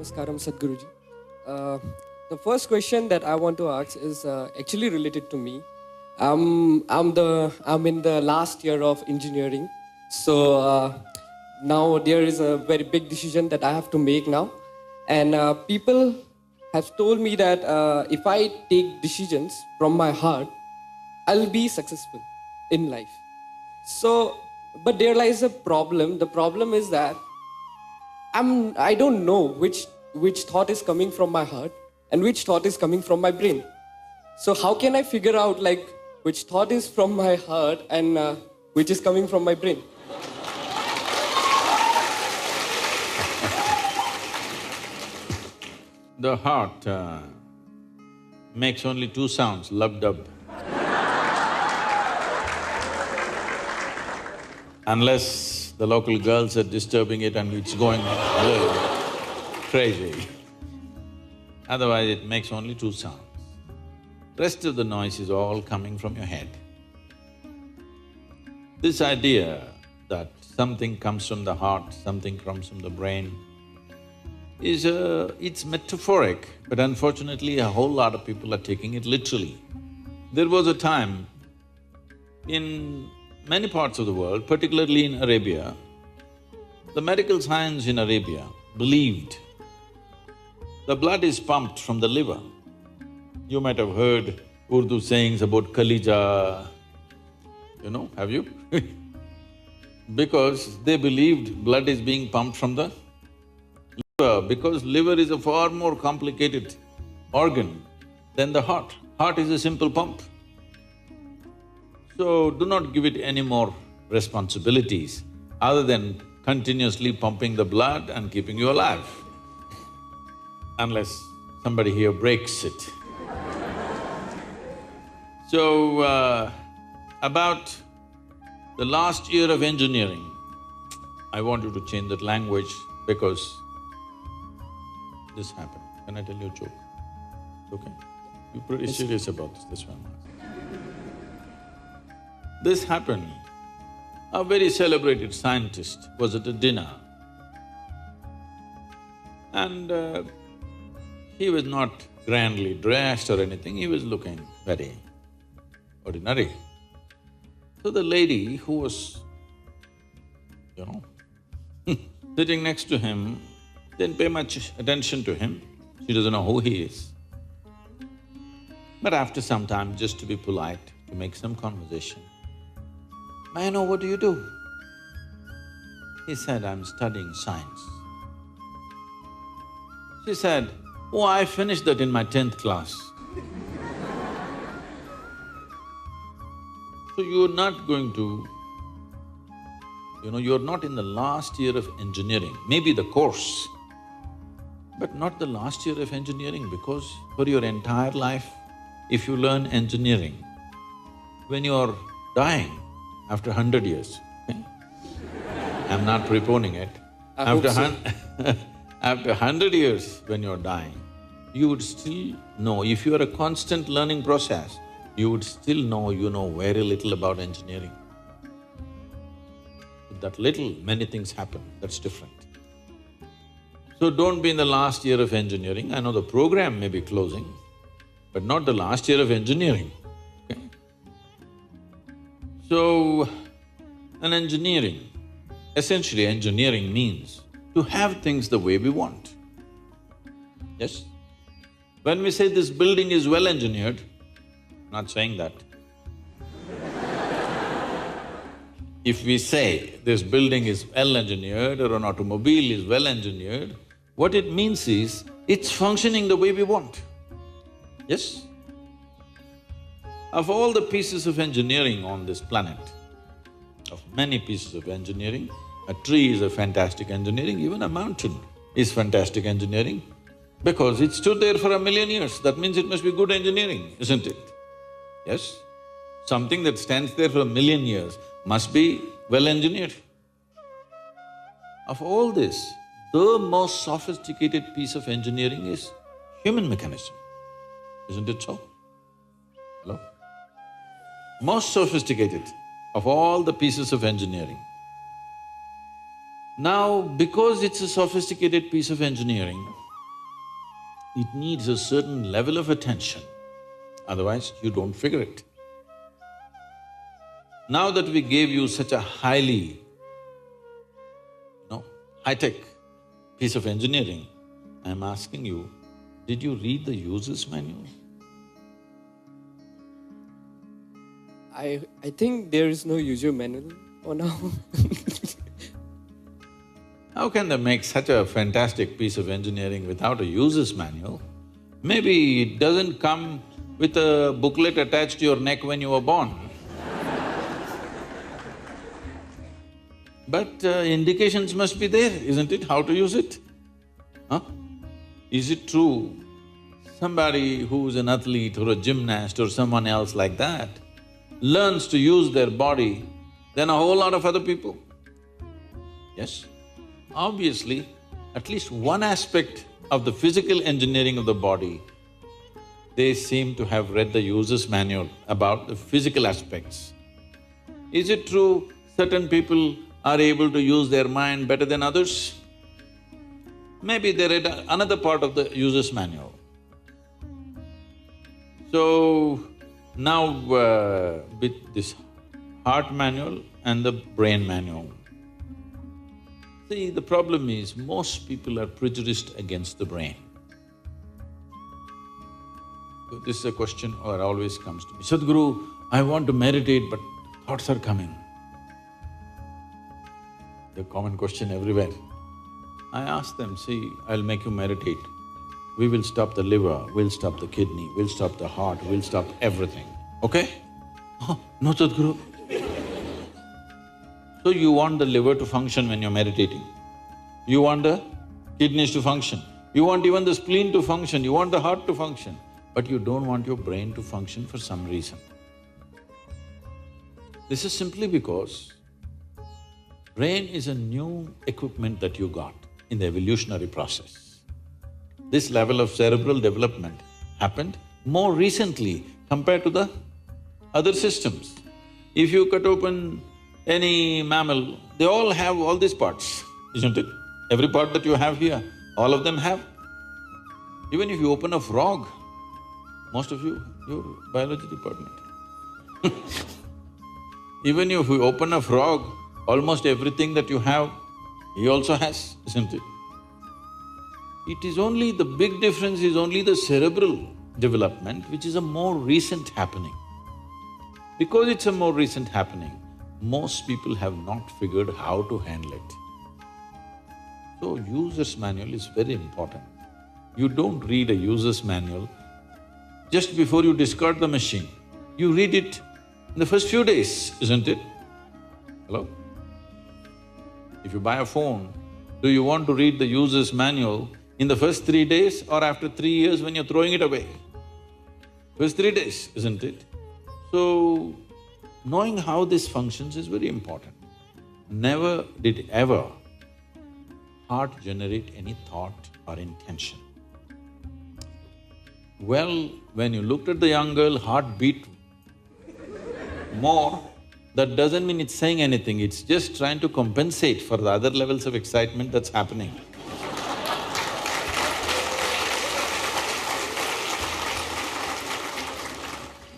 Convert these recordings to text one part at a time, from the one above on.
Namaskaram, Sadguruji. Uh, the first question that I want to ask is actually related to me. I'm in the last year of engineering, so now there is a very big decision that I have to make now, and people have told me that if I take decisions from my heart, I'll be successful in life. So, but there lies a problem. The problem is that I don't know which thought is coming from my heart and which thought is coming from my brain. So how can I figure out like which thought is from my heart and which is coming from my brain? The heart makes only two sounds, lub-dub. Unless the local girls are disturbing it and it's going a little crazy. Otherwise, it makes only two sounds. Rest of the noise is all coming from your head. This idea that something comes from the heart, something comes from the brain, it's metaphoric, but unfortunately a whole lot of people are taking it literally. There was a time in many parts of the world, particularly in Arabia, the medical science in Arabia believed the blood is pumped from the liver. You might have heard Urdu sayings about Kalija, have you? Because they believed blood is being pumped from the liver, because liver is a far more complicated organ than the heart. Heart is a simple pump. So, do not give it any more responsibilities other than continuously pumping the blood and keeping you alive, unless somebody here breaks it. So, about the last year of engineering, I want you to change that language because this happened. Can I tell you a joke? Okay? You're pretty serious about this one. This happened. A very celebrated scientist was at a dinner and he was not grandly dressed or anything, he was looking very ordinary. So the lady who was, sitting next to him didn't pay much attention to him, she doesn't know who he is. But after some time, just to be polite, to make some conversation, "May I know what do you do?" He said, "I'm studying science." She said, "Oh, I finished that in my 10th class." So you're not going to… you're not in the last year of engineering, maybe the course, but not the last year of engineering, because for your entire life, if you learn engineering, when you're dying, after 100 years, okay? I'm not preponing it. After 100 years when you're dying, you would still know, if you are a constant learning process, you would still know you know very little about engineering. With that little, many things happen, that's different. So don't be in the last year of engineering. I know the program may be closing, but not the last year of engineering, okay? So, essentially engineering means to have things the way we want, yes? When we say this building is well engineered, not saying that. If we say this building is well engineered or an automobile is well engineered, what it means is, it's functioning the way we want, yes? Of all the pieces of engineering on this planet, of many pieces of engineering, a tree is a fantastic engineering, even a mountain is fantastic engineering, because it stood there for 1,000,000 years, that means it must be good engineering, isn't it? Yes? Something that stands there for 1,000,000 years must be well engineered. Of all this, the most sophisticated piece of engineering is human mechanism, isn't it so? Hello? Most sophisticated of all the pieces of engineering. Now, because it's a sophisticated piece of engineering, it needs a certain level of attention, otherwise you don't figure it. Now that we gave you such a highly, high-tech piece of engineering, I'm asking you, did you read the user's manual? I think there is no user manual for now. How can they make such a fantastic piece of engineering without a user's manual? Maybe it doesn't come with a booklet attached to your neck when you were born. But indications must be there, isn't it, how to use it? Huh? Is it true somebody who's an athlete or a gymnast or someone else like that learns to use their body than a whole lot of other people? Yes? Obviously, at least one aspect of the physical engineering of the body, they seem to have read the user's manual about the physical aspects. Is it true certain people are able to use their mind better than others? Maybe they read another part of the user's manual. So, now with this heart manual and the brain manual, see, the problem is most people are prejudiced against the brain. So this is a question that always comes to me, Sadguru, I want to meditate but thoughts are coming. The common question everywhere. I ask them, see, I'll make you meditate. We will stop the liver, we'll stop the kidney, we'll stop the heart, we'll stop everything, okay? Oh, no, Sadhguru. So you want the liver to function when you're meditating. You want the kidneys to function. You want even the spleen to function, you want the heart to function. But you don't want your brain to function for some reason. This is simply because brain is a new equipment that you got in the evolutionary process. This level of cerebral development happened more recently compared to the other systems. If you cut open any mammal, they all have all these parts, isn't it? Every part that you have here, all of them have. Even if you open a frog, most of you, your biology department. Even if you open a frog, almost everything that you have, he also has, isn't it? It is only… the big difference is only the cerebral development, which is a more recent happening. Because it's a more recent happening, most people have not figured how to handle it. So, user's manual is very important. You don't read a user's manual just before you discard the machine. You read it in the first few days, isn't it? Hello? If you buy a phone, do you want to read the user's manual in the first 3 days or after 3 years when you're throwing it away? First 3 days, isn't it? So, knowing how this functions is very important. Never did ever heart generate any thought or intention. Well, when you looked at the young girl, heart beat more, that doesn't mean it's saying anything, it's just trying to compensate for the other levels of excitement that's happening.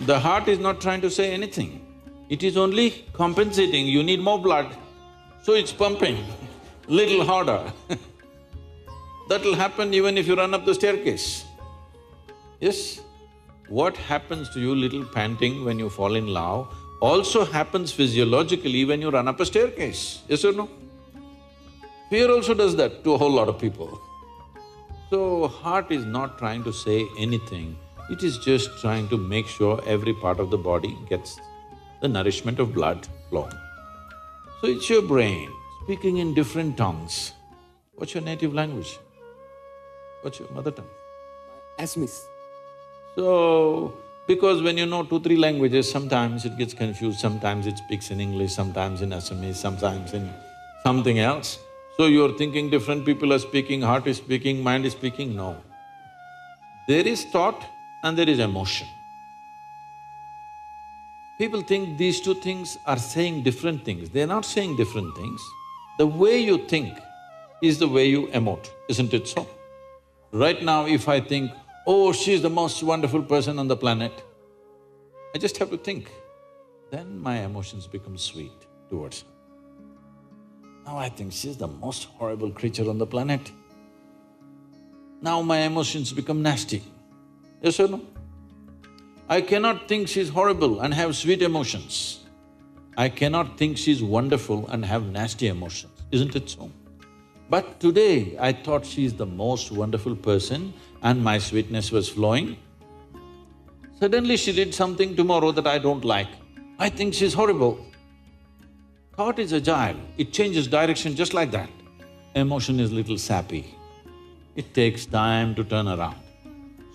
The heart is not trying to say anything, it is only compensating, you need more blood, so it's pumping little harder. That'll happen even if you run up the staircase. Yes? What happens to you little panting when you fall in love also happens physiologically when you run up a staircase, yes or no? Fear also does that to a whole lot of people. So, heart is not trying to say anything, it is just trying to make sure every part of the body gets the nourishment of blood flow. So, it's your brain speaking in different tongues. What's your native language? What's your mother tongue? Assamese. So, because when you know 2-3 languages, sometimes it gets confused, sometimes it speaks in English, sometimes in Assamese, sometimes in something else. So you're thinking different people are speaking, heart is speaking, mind is speaking, no. There is thought and there is emotion. People think these two things are saying different things, they're not saying different things. The way you think is the way you emote, isn't it so? Right now, if I think, oh, she's the most wonderful person on the planet, I just have to think. Then my emotions become sweet towards her. Now I think she's the most horrible creature on the planet. Now my emotions become nasty. Yes or no? I cannot think she's horrible and have sweet emotions. I cannot think she's wonderful and have nasty emotions, isn't it so? But today, I thought she's the most wonderful person and my sweetness was flowing. Suddenly she did something tomorrow that I don't like. I think she's horrible. Thought is agile, it changes direction just like that. Emotion is little sappy. It takes time to turn around.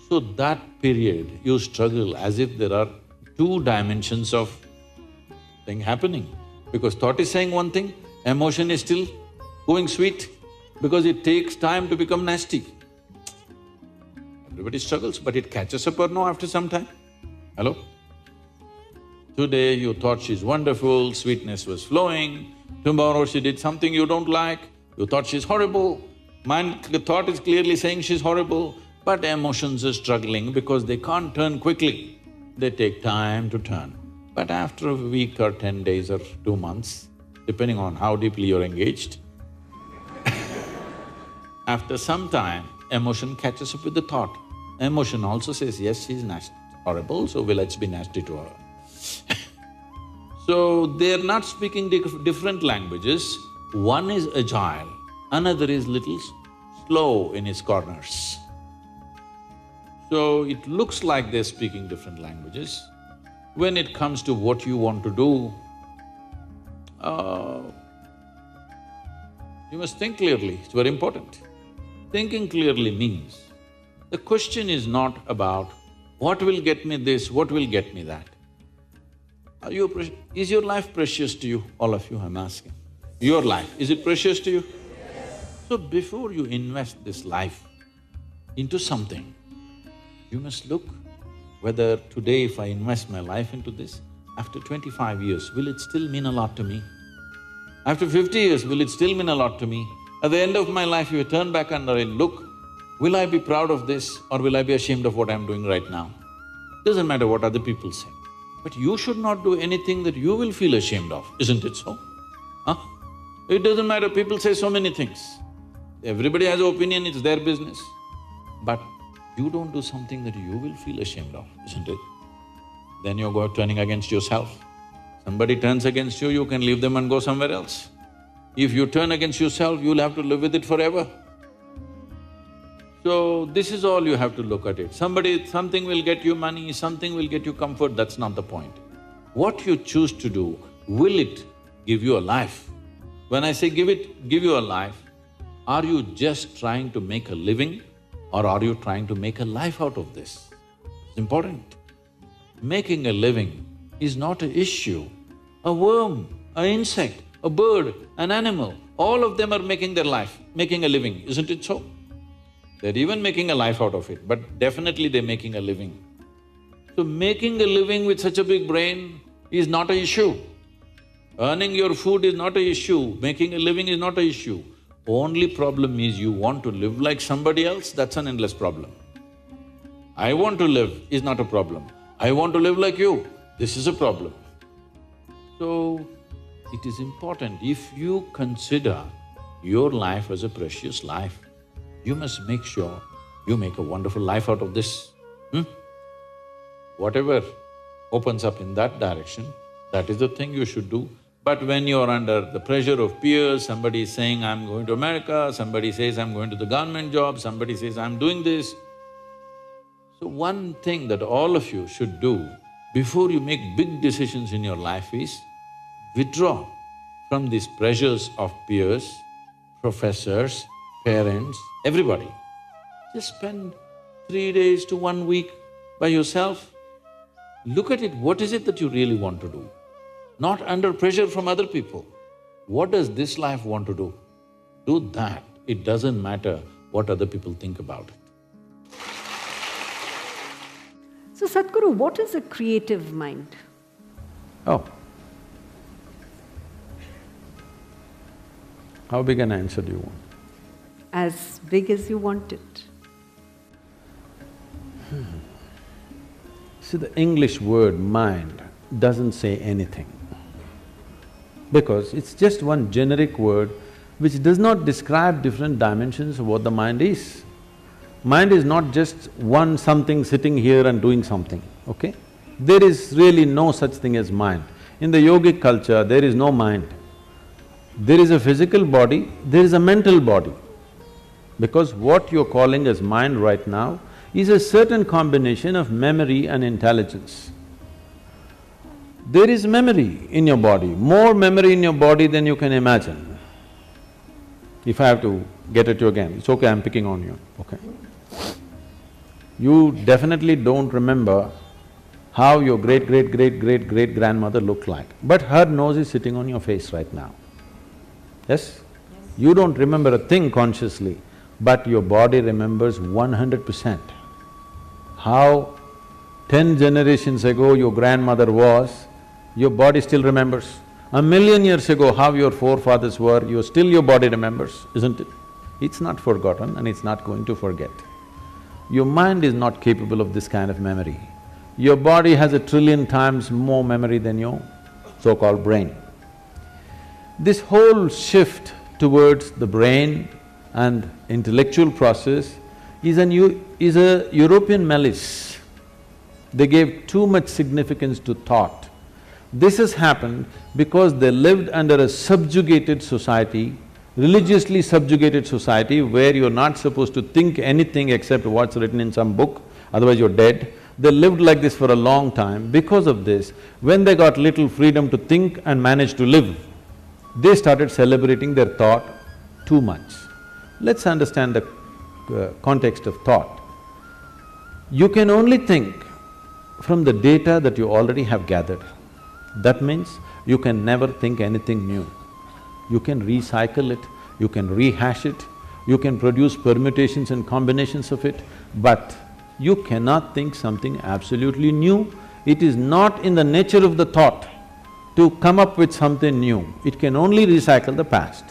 So that period, you struggle as if there are two dimensions of thing happening. Because thought is saying one thing, emotion is still going sweet, because it takes time to become nasty. Everybody struggles, but it catches up or no after some time? Hello? Today you thought she's wonderful, sweetness was flowing, tomorrow she did something you don't like, you thought she's horrible. The thought is clearly saying she's horrible, but emotions are struggling because they can't turn quickly. They take time to turn. But after a week or 10 days or 2 months, depending on how deeply you're engaged, after some time, emotion catches up with the thought. Emotion also says, yes, she's nasty, horrible, so let's be nasty to her. So, they're not speaking different languages. One is agile, another is little slow in its corners. So, it looks like they're speaking different languages. When it comes to what you want to do, you must think clearly, it's very important. Thinking clearly means, the question is not about what will get me this, what will get me that. Is your life precious to you? All of you, I'm asking. Your life, is it precious to you? Yes. So before you invest this life into something, you must look whether today if I invest my life into this, after 25 years, will it still mean a lot to me? After 50 years, will it still mean a lot to me? At the end of my life, if I turn back and I look, will I be proud of this or will I be ashamed of what I'm doing right now? Doesn't matter what other people say. But you should not do anything that you will feel ashamed of, isn't it so? Huh? It doesn't matter, people say so many things. Everybody has an opinion, it's their business. But you don't do something that you will feel ashamed of, isn't it? Then you're turning against yourself. Somebody turns against you, you can leave them and go somewhere else. If you turn against yourself, you'll have to live with it forever. So, this is all you have to look at it. Something will get you money, something will get you comfort, that's not the point. What you choose to do, will it give you a life? When I say give you a life, are you just trying to make a living or are you trying to make a life out of this? It's important. Making a living is not an issue. A worm, an insect, a bird, an animal, all of them are making their life, making a living, isn't it so? They're even making a life out of it, but definitely they're making a living. So making a living with such a big brain is not an issue. Earning your food is not an issue, making a living is not an issue. Only problem is you want to live like somebody else, that's an endless problem. I want to live is not a problem. I want to live like you, this is a problem. So, it is important, if you consider your life as a precious life, you must make sure you make a wonderful life out of this. Whatever opens up in that direction, that is the thing you should do. But when you're under the pressure of peers, somebody is saying, I'm going to America, somebody says, I'm going to the government job, somebody says, I'm doing this. So one thing that all of you should do before you make big decisions in your life is withdraw from these pressures of peers, professors, parents, everybody. Just spend 3 days to 1 week by yourself. Look at it, what is it that you really want to do? Not under pressure from other people. What does this life want to do? Do that. It doesn't matter what other people think about it. So Sadhguru, what is a creative mind? Oh. How big an answer do you want? As big as you want it. See, the English word mind doesn't say anything, because it's just one generic word which does not describe different dimensions of what the mind is. Mind is not just one something sitting here and doing something, okay? There is really no such thing as mind. In the yogic culture, there is no mind. There is a physical body, there is a mental body. Because what you're calling as mind right now is a certain combination of memory and intelligence. There is memory in your body, more memory in your body than you can imagine. If I have to get at you again, it's okay, I'm picking on you, okay? You definitely don't remember how your great-great-great-great-great-grandmother looked like, but her nose is sitting on your face right now. Yes? You don't remember a thing consciously, but your body remembers 100%. How 10 generations ago your grandmother was, your body still remembers. 1,000,000 years ago how your forefathers were, your body remembers, isn't it? It's not forgotten and it's not going to forget. Your mind is not capable of this kind of memory. Your body has 1,000,000,000,000 times more memory than your so-called brain. This whole shift towards the brain and intellectual process is a European malice. They gave too much significance to thought. This has happened because they lived under a subjugated society, religiously subjugated society, where you're not supposed to think anything except what's written in some book, otherwise you're dead. They lived like this for a long time. Because of this, when they got little freedom to think and manage to live, they started celebrating their thought too much. Let's understand the context of thought. You can only think from the data that you already have gathered. That means you can never think anything new. You can recycle it, you can rehash it, you can produce permutations and combinations of it, but you cannot think something absolutely new. It is not in the nature of the thought to come up with something new. It can only recycle the past.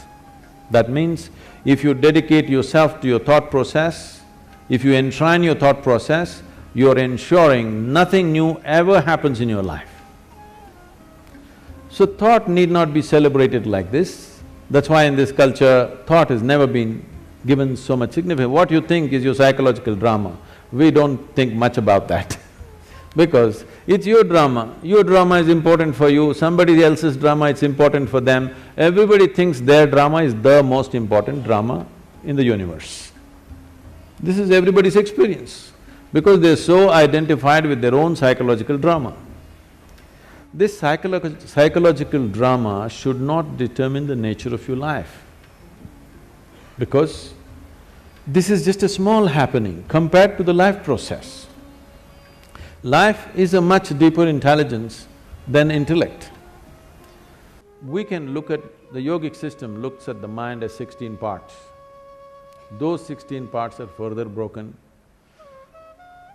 That means, if you dedicate yourself to your thought process, if you enshrine your thought process, you're ensuring nothing new ever happens in your life. So thought need not be celebrated like this. That's why in this culture, thought has never been given so much significance. What you think is your psychological drama. We don't think much about that because it's your drama is important for you, somebody else's drama, it's important for them. Everybody thinks their drama is the most important drama in the universe. This is everybody's experience because they're so identified with their own psychological drama. This psychological drama should not determine the nature of your life, because this is just a small happening compared to the life process. Life is a much deeper intelligence than intellect. We can look at… the yogic system looks at the mind as 16 parts. Those 16 parts are further broken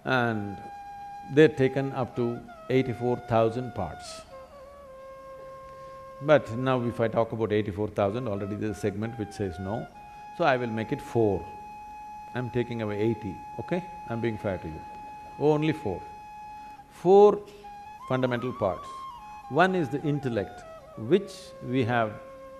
and they're taken up to 84,000 parts. But now if I talk about 84,000, already there's a segment which says no, so I will make it 4. I'm taking away 80, okay? I'm being fair to you. Only 4. 4 fundamental parts. One is the intellect, which we have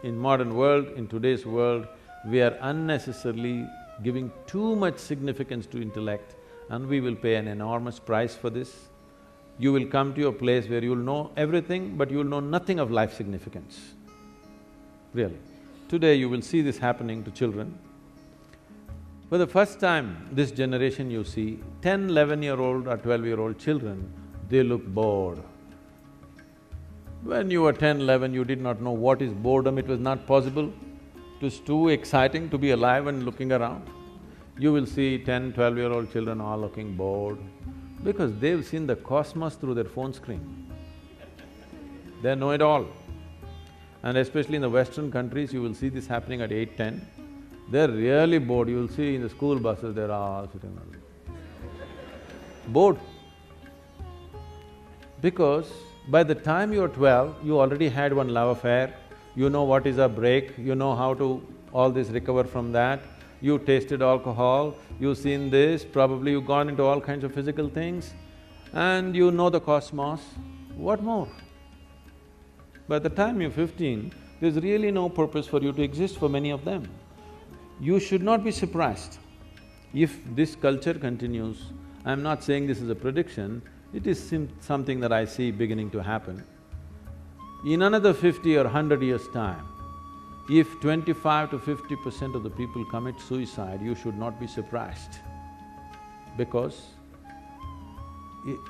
in modern world, in today's world, we are unnecessarily giving too much significance to intellect and we will pay an enormous price for this. You will come to a place where you'll know everything, but you'll know nothing of life significance, really. Today you will see this happening to children. For the first time, this generation you see, 10, 11-year-old or 12-year-old children, they look bored. When you were 10, 11, you did not know what is boredom, it was not possible. It was too exciting to be alive and looking around. You will see 10, 12-year-old children all looking bored because they've seen the cosmos through their phone screen. They know it all. And especially in the Western countries, you will see this happening at 8, 10. They're really bored. You will see in the school buses, they're all sitting there. Bored. Because by the time you're 12, you already had one love affair, you know what is a break, you know how to all this recover from that, you tasted alcohol, you've seen this, probably you've gone into all kinds of physical things. and you know the cosmos, what more? By the time you're 15, there's really no purpose for you to exist for many of them. You should not be surprised if this culture continues. I'm not saying this is a prediction, it is something that I see beginning to happen. In another 50 or 100 years' time, if 25 to 50% of the people commit suicide, you should not be surprised, because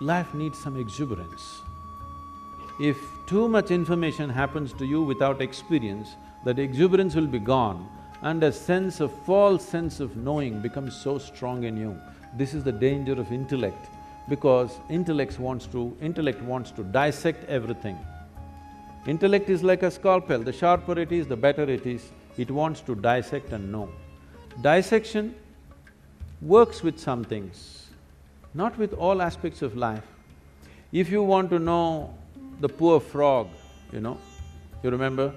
life needs some exuberance. If too much information happens to you without experience, that exuberance will be gone and a false sense of knowing becomes so strong in you. This is the danger of intellect, because intellect wants to dissect everything. Intellect is like a scalpel, the sharper it is, the better it is. It wants to dissect and know. Dissection works with some things, not with all aspects of life. If you want to know the poor frog, you remember?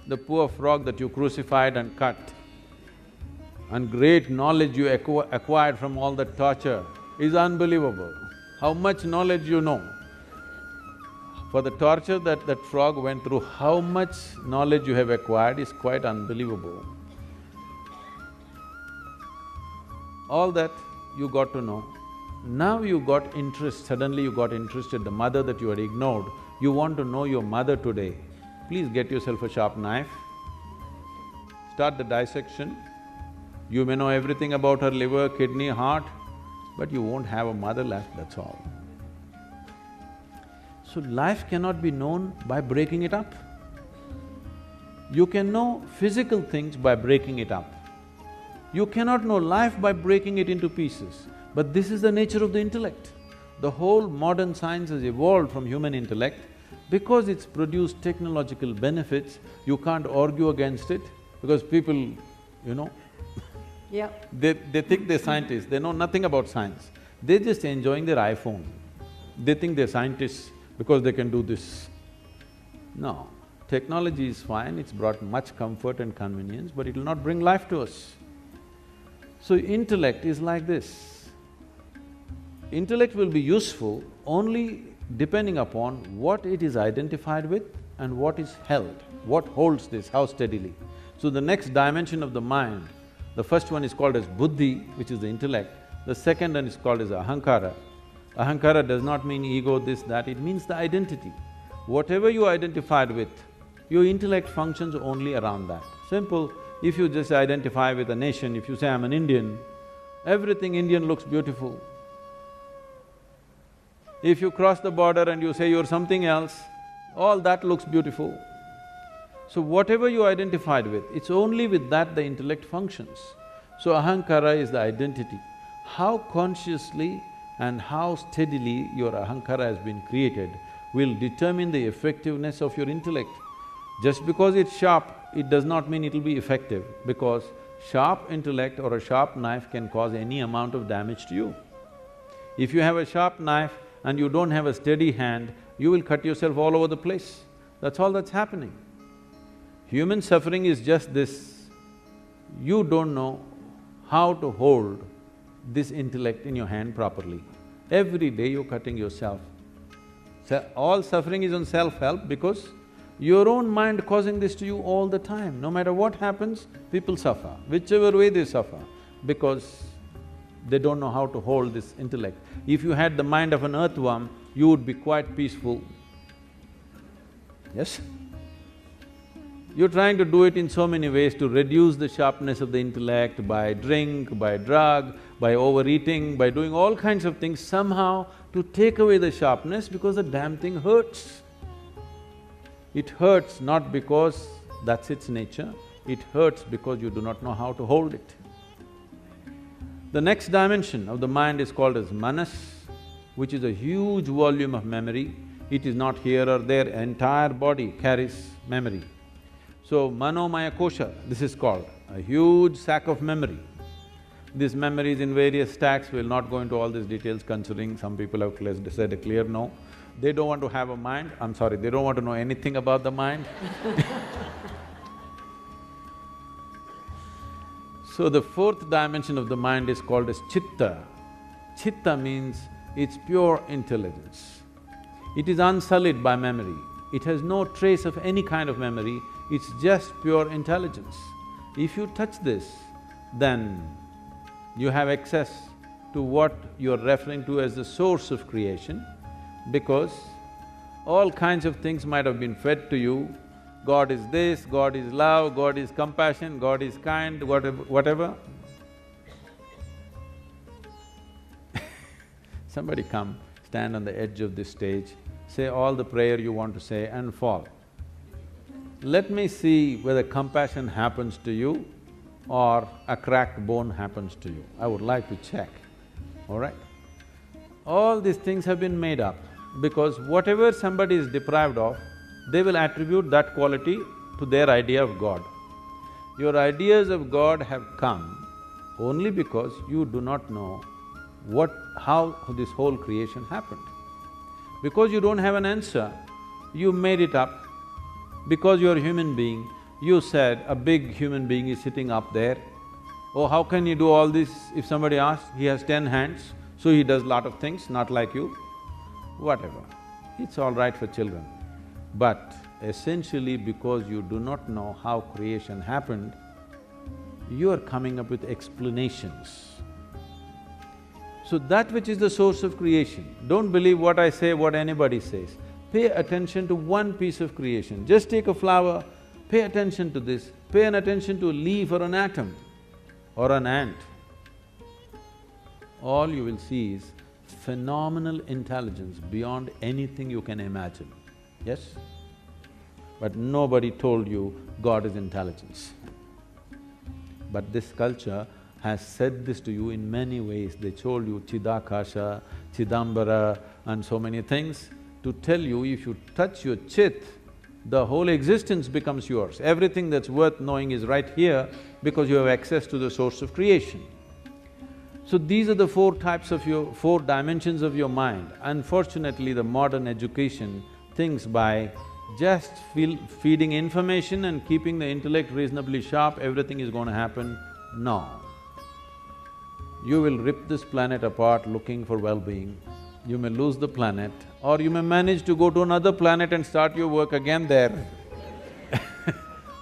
The poor frog that you crucified and cut, and great knowledge you acquired from all that torture is unbelievable. How much knowledge you know. For the torture that frog went through, how much knowledge you have acquired is quite unbelievable. All that you got to know. Now you got interest, suddenly you got interested, the mother that you had ignored, you want to know your mother today. Please get yourself a sharp knife, start the dissection. You may know everything about her liver, kidney, heart, but you won't have a mother left, that's all. So life cannot be known by breaking it up. You can know physical things by breaking it up. You cannot know life by breaking it into pieces, but this is the nature of the intellect. The whole modern science has evolved from human intellect. Because it's produced technological benefits, you can't argue against it, because people, Yeah. they think they're scientists, they know nothing about science. They're just enjoying their iPhone. They think they're scientists because they can do this. No, technology is fine, it's brought much comfort and convenience, but it'll not bring life to us. So intellect is like this. Intellect will be useful only depending upon what it is identified with and what is held, what holds this, how steadily. So the next dimension of the mind, the first one is called as buddhi, which is the intellect, the second one is called as ahankara. Ahankara does not mean ego, this, that, it means the identity. Whatever you identified with, your intellect functions only around that. Simple, if you just identify with a nation, if you say, I'm an Indian, everything Indian looks beautiful. If you cross the border and you say you're something else, all that looks beautiful. So whatever you identified with, it's only with that the intellect functions. So ahankara is the identity. How consciously and how steadily your ahankara has been created will determine the effectiveness of your intellect. Just because it's sharp, it does not mean it'll be effective, because sharp intellect or a sharp knife can cause any amount of damage to you. If you have a sharp knife and you don't have a steady hand, you will cut yourself all over the place. That's all that's happening. Human suffering is just this. You don't know how to hold this intellect in your hand properly. Every day you're cutting yourself. All suffering is on self-help because your own mind causing this to you all the time. No matter what happens, people suffer, whichever way they suffer, because they don't know how to hold this intellect. If you had the mind of an earthworm, you would be quite peaceful. Yes? You're trying to do it in so many ways to reduce the sharpness of the intellect by drink, by drug, by overeating, by doing all kinds of things somehow to take away the sharpness because the damn thing hurts. It hurts not because that's its nature, it hurts because you do not know how to hold it. The next dimension of the mind is called as manas, which is a huge volume of memory. It is not here or there, entire body carries memory. So, manomaya kosha, this is called, a huge sack of memory. This memory is in various stacks, we'll not go into all these details considering some people have said a clear no. They don't want to have a mind, I'm sorry, they don't want to know anything about the mind. So the fourth dimension of the mind is called as chitta. Chitta means It's pure intelligence. It is unsullied by memory. It has no trace of any kind of memory, it's just pure intelligence. If you touch this, then you have access to what you're referring to as the source of creation, because all kinds of things might have been fed to you. God is this, God is love, God is compassion, God is kind, whatever. Somebody come, stand on the edge of this stage, say all the prayer you want to say and fall. Let me see whether compassion happens to you or a cracked bone happens to you. I would like to check, all right? All these things have been made up because whatever somebody is deprived of, they will attribute that quality to their idea of God. Your ideas of God have come only because you do not know how this whole creation happened. Because you don't have an answer, you made it up. Because you're a human being, you said a big human being is sitting up there. Oh, how can you do all this? If somebody asks, he has 10 hands, so he does lot of things, not like you. Whatever, it's all right for children. But essentially because you do not know how creation happened, you are coming up with explanations. So that which is the source of creation, don't believe what I say, what anybody says. Pay attention to one piece of creation. Just take a flower, pay attention to this, pay an attention to a leaf or an atom or an ant. All you will see is phenomenal intelligence beyond anything you can imagine, yes? But nobody told you God is intelligence. But this culture has said this to you in many ways. They told you Chidakasha, Chidambara and so many things to tell you if you touch your chit, the whole existence becomes yours. Everything that's worth knowing is right here because you have access to the source of creation. So these are the four dimensions of your mind. Unfortunately, the modern education thinks by just feeding information and keeping the intellect reasonably sharp, everything is going to happen. No. You will rip this planet apart looking for well-being. You may lose the planet, or you may manage to go to another planet and start your work again there.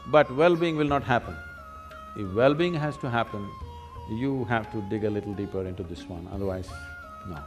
But well-being will not happen. If well-being has to happen, you have to dig a little deeper into this one, otherwise, no.